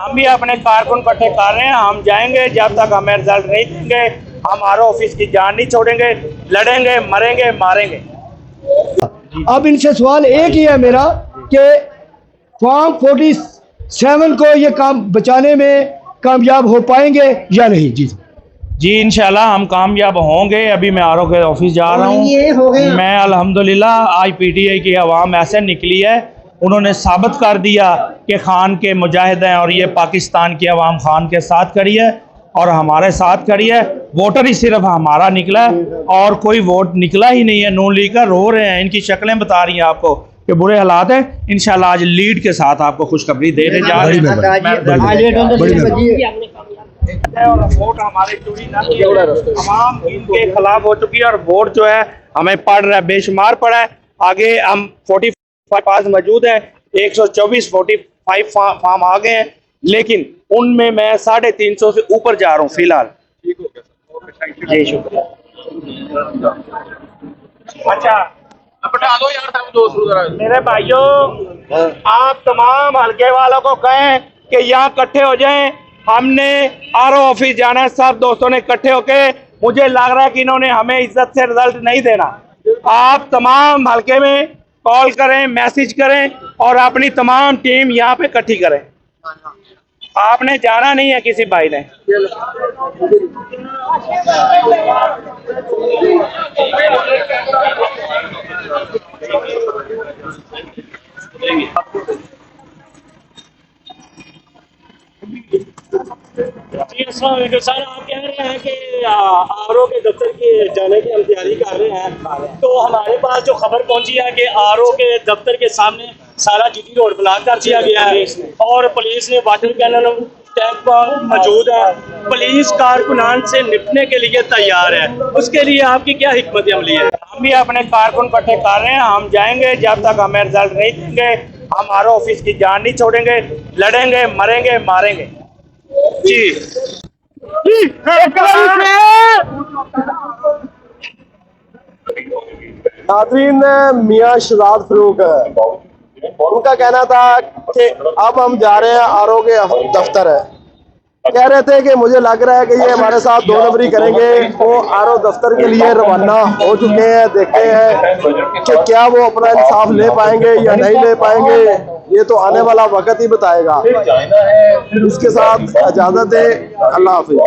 हम भी अपने कारकुन इकट्ठे कर रहे हैं। हम जाएंगे, जब तक हमें रिजल्ट नहीं देंगे हम आरओ ऑफिस की जान नहीं छोड़ेंगे, लड़ेंगे, मरेंगे, मारेंगे। अब इनसे सवाल एक ही है मेरा कि फॉर्म 47 को ये काम बचाने में कामयाब हो पाएंगे या नहीं? जी इंशाल्लाह हम कामयाब होंगे। अभी मैं आरओ के ऑफिस जा रहा हूँ। मैं अल्हम्दुलिल्लाह आज पीटीआई की आवाम ऐसे निकली है, उन्होंने साबित कर दिया कि खान के मुजाहिद हैं और ये पाकिस्तान की आवाम खान के साथ खड़ी है और हमारे साथ खड़ी है। वोटर ही सिर्फ हमारा निकला है और कोई वोट निकला ही नहीं है। नून लीग का रो रहे हैं, इनकी शक्लें बता रही हैं आपको कि बुरे हालात हैं। इंशाल्लाह आज लीड के साथ आपको खुशखबरी देने जा रहे हैं। और वोट हमारे चोरी ना किए, तमाम इनके खिलाफ हो चुकी है और वोट जो है हमें पड़ रहा है, बेशुमार पड़ा है। आगे हम 45 पास मौजूद है, 124 45 फार्म आ गए हैं, लेकिन उनमें मैं 350 से ऊपर जा रहा हूँ फिलहाल। जी शुक्रिया। अच्छा बता दो यार, सब दोस्त मेरे भाइयों, आप तमाम हल्के वालों को कहें कि यहाँ इकट्ठे हो जाएं। हमने आरओ ऑफिस जाना है, सब दोस्तों ने इकट्ठे होके। मुझे लग रहा है कि इन्होंने हमें इज्जत से रिजल्ट नहीं देना। आप तमाम हल्के में कॉल करें, मैसेज करें और अपनी तमाम टीम यहाँ पे इकट्ठी करें। आपने जाना नहीं है किसी भाई ने। जी सर, आप कह रहे हैं कि आरओ के दफ्तर की जाने की हम तैयारी कर रहे हैं, तो हमारे पास जो खबर पहुंची है कि आरओ के दफ्तर के सामने सारा जीटी रोड ब्लॉक कर दिया गया है और पुलिस ने वाटर कैनन टैंक मौजूद है। पुलिस कारकुनान से निपटने के लिए तैयार है, उसके लिए आपकी क्या हिकमत अमली है? हम भी अपने कारकुन इकट्ठे कर रहे हैं। हम जाएंगे, जब तक हमें रिजल्ट नहीं देंगे हम आरओ ऑफिस की जान नहीं छोड़ेंगे, लड़ेंगे, मरेंगे, मारेंगे। जी नाज़रीन, मियां शहजाद फरूक उनका कहना था कि अब हम जा रहे हैं आरओ के दफ्तर है। कह रहे थे कि मुझे लग रहा है कि ये हमारे साथ 2 नंबरी करेंगे। वो आरओ दफ्तर के लिए रवाना हो चुके हैं। देखते हैं कि क्या वो अपना इंसाफ ले पाएंगे या नहीं ले पाएंगे, ये तो आने वाला वक्त ही बताएगा। इसके साथ इजाजत है, अल्लाह हाफिज।